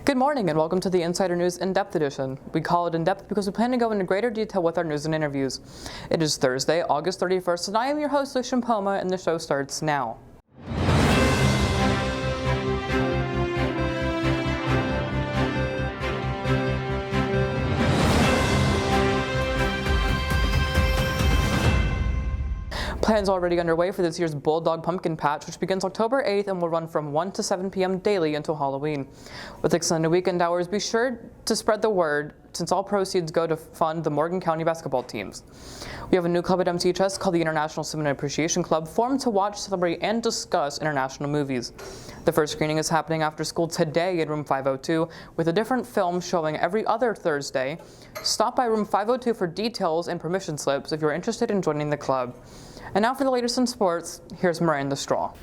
Good morning and welcome to the Insider News In-Depth edition. We call it In-Depth because we plan to go into greater detail with our news and interviews. It is Thursday, August 31st, and I am your host, Lucien Poma, and the show starts now. Plans already underway for this year's Bulldog Pumpkin Patch, which begins October 8th and will run from 1 to 7 p.m. daily until Halloween. With extended weekend hours, be sure to spread the word, since all proceeds go to fund the Morgan County basketball teams. We have a new club at MCHS called the International Cinema Appreciation Club, formed to watch, celebrate, and discuss international movies. The first screening is happening after school today in room 502, with a different film showing every other Thursday. Stop by room 502 for details and permission slips if you're interested in joining the club. And now for the latest in sports, here's Miranda Straw.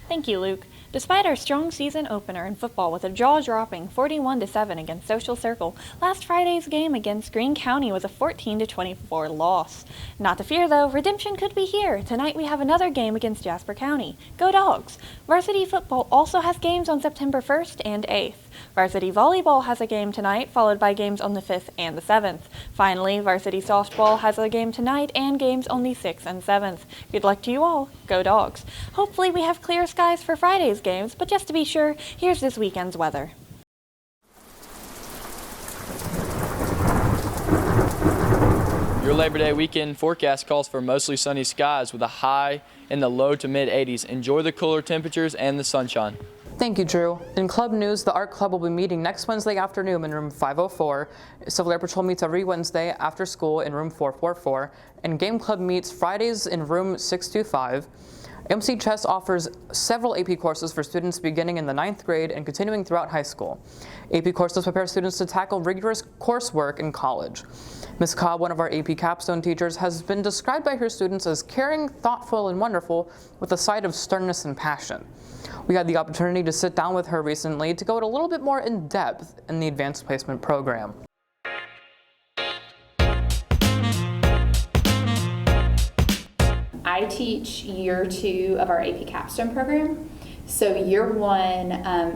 Thank you, Luke. Despite our strong season opener in football with a jaw-dropping 41-7 against Social Circle, last Friday's game against Greene County was a 14-24 loss. Not to fear, though, redemption could be here. Tonight we have another game against Jasper County. Go Dogs! Varsity football also has games on September 1st and 8th. Varsity volleyball has a game tonight, followed by games on the 5th and the 7th. Finally, varsity softball has a game tonight and games on the 6th and 7th. Good luck to you all. Go Dogs! Hopefully we have clear skies for Friday's games, but just to be sure, here's this weekend's weather. Your Labor Day weekend forecast calls for mostly sunny skies with a high in the low to mid 80s. Enjoy the cooler temperatures and the sunshine. Thank you, Drew. In club news, the Art Club will be meeting next Wednesday afternoon in room 504. Civil Air Patrol meets every Wednesday after school in room 444. And Game Club meets Fridays in room 625. MCHS offers several AP courses for students beginning in the 9th grade and continuing throughout high school. AP courses prepare students to tackle rigorous coursework in college. Ms. Cobb, one of our AP capstone teachers, has been described by her students as caring, thoughtful, and wonderful with a side of sternness and passion. We had the opportunity to sit down with her recently to go a little bit more in depth in the advanced placement program. I teach year 2 of our AP capstone program. So year 1,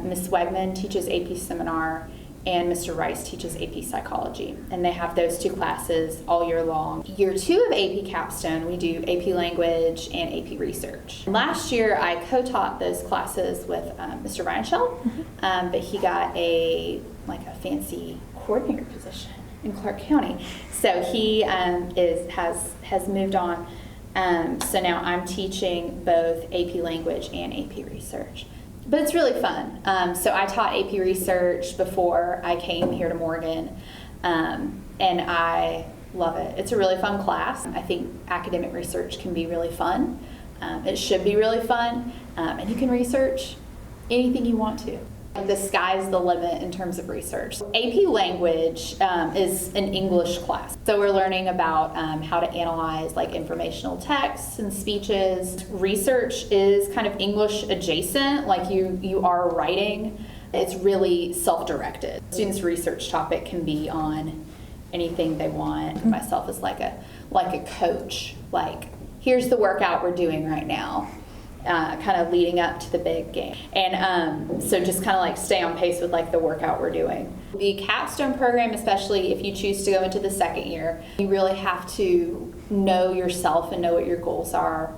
Ms. Wegman teaches AP seminar and Mr. Rice teaches AP psychology. And they have those 2 classes all year long. Year 2 of AP capstone, we do AP language and AP research. Last year, I co-taught those classes with Mr. Ryan Schell, but he got a fancy coordinator position in Clark County. So he has moved on. So now I'm teaching both AP language and AP research. But it's really fun. So I taught AP research before I came here to Morgan, and I love it. It's a really fun class. I think academic research can be really fun. It should be really fun, and you can research anything you want to. The sky's the limit in terms of research. AP language is an English class. So we're learning about how to analyze informational texts and speeches. Research is kind of English adjacent, like you are writing. It's really self-directed. Students' research topic can be on anything they want. Myself as like a coach, here's the workout we're doing right now. Kind of leading up to the big game. And so just kind of stay on pace with the workout we're doing. The capstone program, especially if you choose to go into the 2nd year, you really have to know yourself and know what your goals are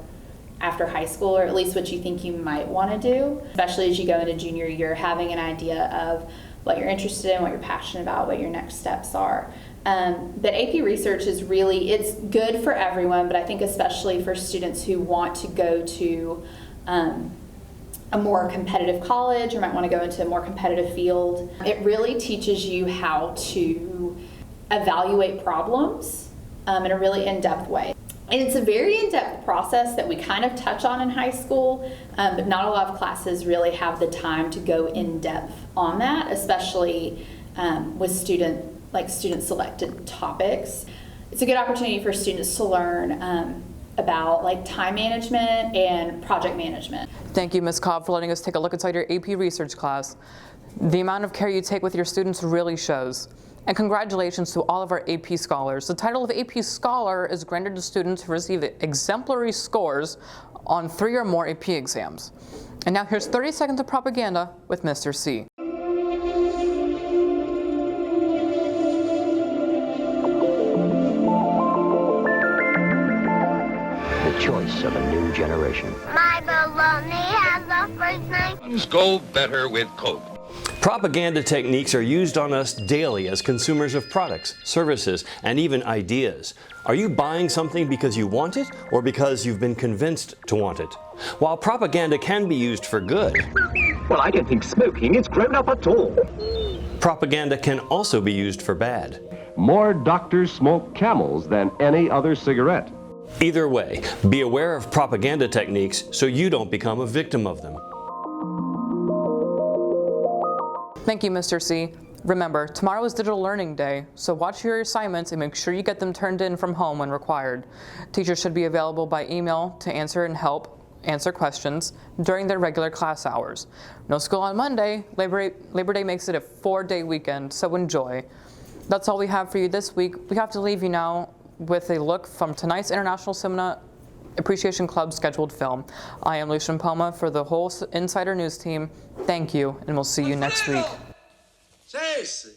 after high school, or at least what you think you might want to do, especially as you go into junior year, having an idea of what you're interested in, what you're passionate about, what your next steps are. But AP research is it's good for everyone, but I think especially for students who want to go to a more competitive college or might want to go into a more competitive field. It really teaches you how to evaluate problems in a really in-depth way. And it's a very in-depth process that we kind of touch on in high school, but not a lot of classes really have the time to go in-depth on that, especially with student-selected topics. It's a good opportunity for students to learn about time management and project management. Thank you, Ms. Cobb, for letting us take a look inside your AP research class. The amount of care you take with your students really shows. And congratulations to all of our AP Scholars. The title of AP Scholar is granted to students who receive exemplary scores on 3 or more AP exams. And now here's 30 seconds of propaganda with Mr. C. choice of a new generation. My baloney has a first name. Things go better with Coke. Propaganda techniques are used on us daily as consumers of products, services, and even ideas. Are you buying something because you want it or because you've been convinced to want it? While propaganda can be used for good, Well, I don't think smoking is grown up at all. propaganda can also be used for bad. More doctors smoke Camels than any other cigarette. Either way, be aware of propaganda techniques so you don't become a victim of them. Thank you, Mr. C. Remember, tomorrow is Digital Learning Day, so watch your assignments and make sure you get them turned in from home when required. Teachers should be available by email to answer and help answer questions during their regular class hours. No school on Monday. Labor Day makes it a 4-day weekend, so enjoy. That's all we have for you this week. We have to leave you now with a look from tonight's International Cinema Appreciation Club scheduled film. I am Lucien Poma for the whole Insider News team. Thank you, and we'll see you next week. Chase.